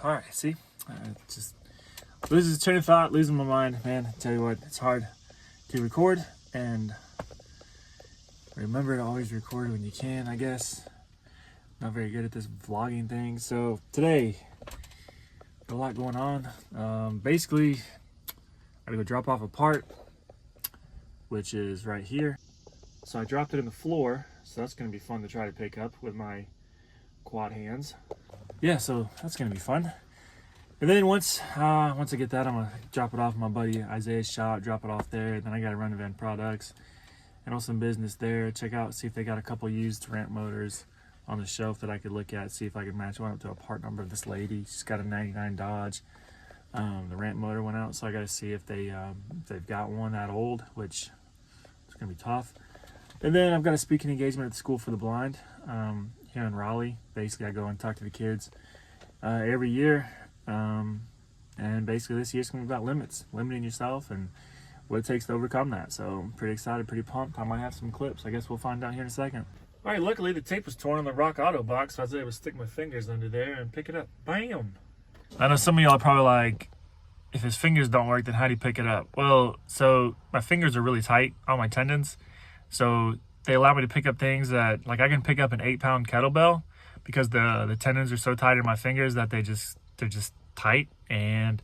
All right, see, just losing train of thought, losing my mind, man. I tell you what, it's hard to record, and remember to always record when you can, I guess. Not very good at this vlogging thing. So today, a lot going on. Basically, I gotta go drop off a part, which is right here. So I dropped it in the floor, so that's gonna be fun to try to pick up with my quad hands. Yeah, so that's gonna be fun. And then once I get that, I'm gonna drop it off at my buddy Isaiah's shop, drop it off there. Then I gotta run to Van Products, handle some business there, check out, see if they got a couple used ramp motors on the shelf that I could look at, see if I could match one up to a part number of this lady. She's got a 99 Dodge. The ramp motor went out, so I gotta see if they've got one that old, which is gonna be tough. And then I've got a speaking engagement at the School for the Blind here in Raleigh. Basically, I go and talk to the kids every year. And basically this year's gonna be about limiting yourself and what it takes to overcome that. So I'm pretty excited, pretty pumped. I might have some clips. I guess we'll find out here in a second. All right, luckily the tape was torn on the Rock Auto box, so I was able to stick my fingers under there and pick it up. Bam! I know some of y'all are probably like, if his fingers don't work, then how do you pick it up? Well, so my fingers are really tight on my tendons, so they allow me to pick up things that, like I can pick up an 8-pound kettlebell because the tendons are so tight in my fingers that they're just tight. And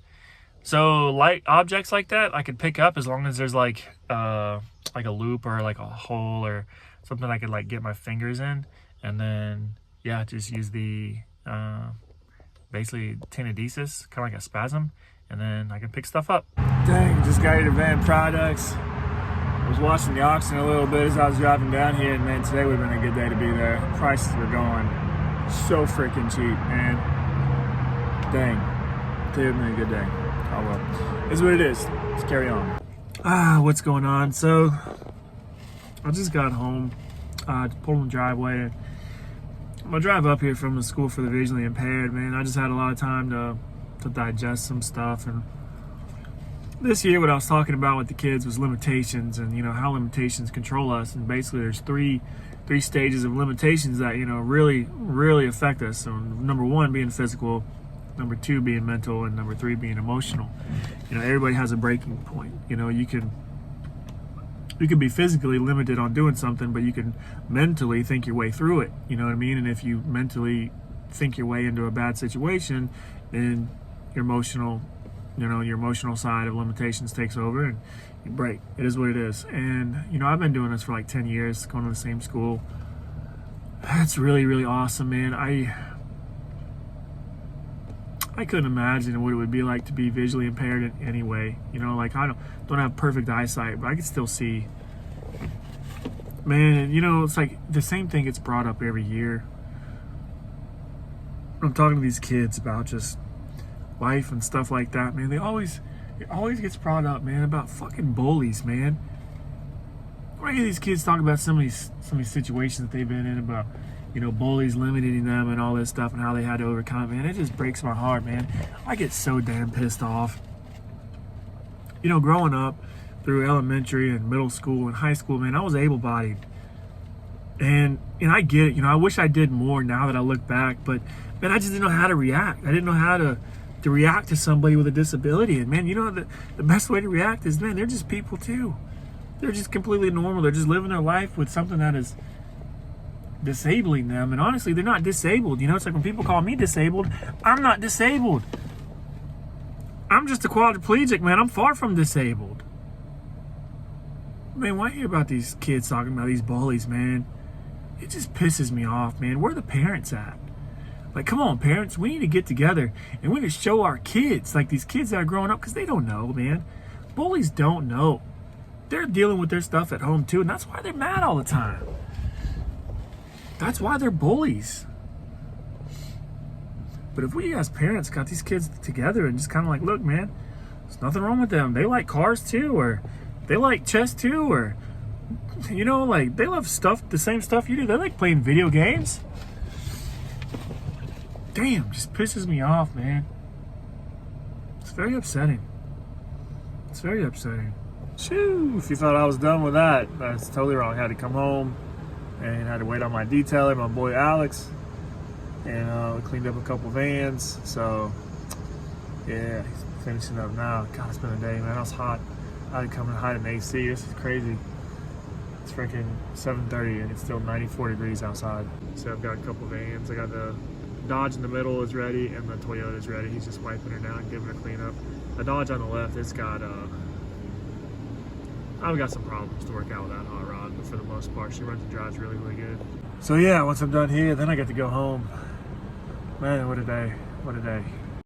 so light objects like that I could pick up as long as there's like a loop or like a hole or something I could like get my fingers in, and then yeah, just use the basically tenodesis, kind of like a spasm, and then I can pick stuff up. Dang, just got here to Van Products. I was watching the auction a little bit as I was driving down here, and man, today would have been a good day to be there. Prices were going so freaking cheap, man. Dang, today would have been a good day. Oh well, it's what it is. Let's carry on. What's going on? So I just got home, pulled in the driveway. I'm gonna drive up here from the School for the Visually Impaired, man. I just had a lot of time to digest some stuff, and this year what I was talking about with the kids was limitations, and you know how limitations control us. And basically there's three stages of limitations that really affect us. So number one being physical, number two being mental, and number three being emotional. You know, everybody has a breaking point. You know, you can be physically limited on doing something, but you can mentally think your way through it. You know what I mean? And if you mentally think your way into a bad situation, then your emotional side of limitations takes over and you break. It is what it is. And you know, I've been doing this for like 10 years, going to the same school. That's really awesome, man. I couldn't imagine what it would be like to be visually impaired in any way. You know, like I don't have perfect eyesight, but I can still see. Man, you know, it's like the same thing gets brought up every year. I'm talking to these kids about just life and stuff like that, man. It always gets brought up, man, about fucking bullies, man. When I hear these kids talk about some of these situations that they've been in, about, you know, bullies limiting them and all this stuff and how they had to overcome it, man, it just breaks my heart, man. I get so damn pissed off. You know, growing up through elementary and middle school and high school, man, I was able-bodied. And I get it, you know, I wish I did more now that I look back, but man, I just didn't know how to react. I didn't know how to react to somebody with a disability. And man, you know, the best way to react is, man, they're just people too. They're just completely normal. They're just living their life with something that is disabling them. And honestly, they're not disabled. You know, it's like when people call me disabled, I'm not disabled. I'm just a quadriplegic, man. I'm far from disabled. Man, why hear about these kids talking about these bullies, man? It just pisses me off, man. Where are the parents at? Like, come on, parents, we need to get together and we need to show our kids, like these kids that are growing up, because they don't know, man. Bullies don't know. They're dealing with their stuff at home too, and that's why they're mad all the time. That's why they're bullies. But if we as parents got these kids together and just kind of like, look, man, there's nothing wrong with them. They like cars too, or they like chess too, or, you know, like they love stuff, the same stuff you do. They like playing video games. Damn, just pisses me off, man. It's very upsetting. It's very upsetting. Shoo, if you thought I was done with that, that's totally wrong. I had to come home and had to wait on my detailer, my boy Alex, and cleaned up a couple vans. So Yeah, he's finishing up now. God, it's been a day, man. I was hot. I had to come and hide in AC. This is crazy. It's freaking 7:30 and it's still 94 degrees outside. So I've got a couple vans. I got the Dodge in the middle is ready and the Toyota is ready. He's just wiping her down and giving her a clean up. The Dodge on the left, it's got I've got some problems to work out with that hot rod, but for the most part, she runs and drives really, really good. So yeah, once I'm done here, then I get to go home. Man, what a day. What a day.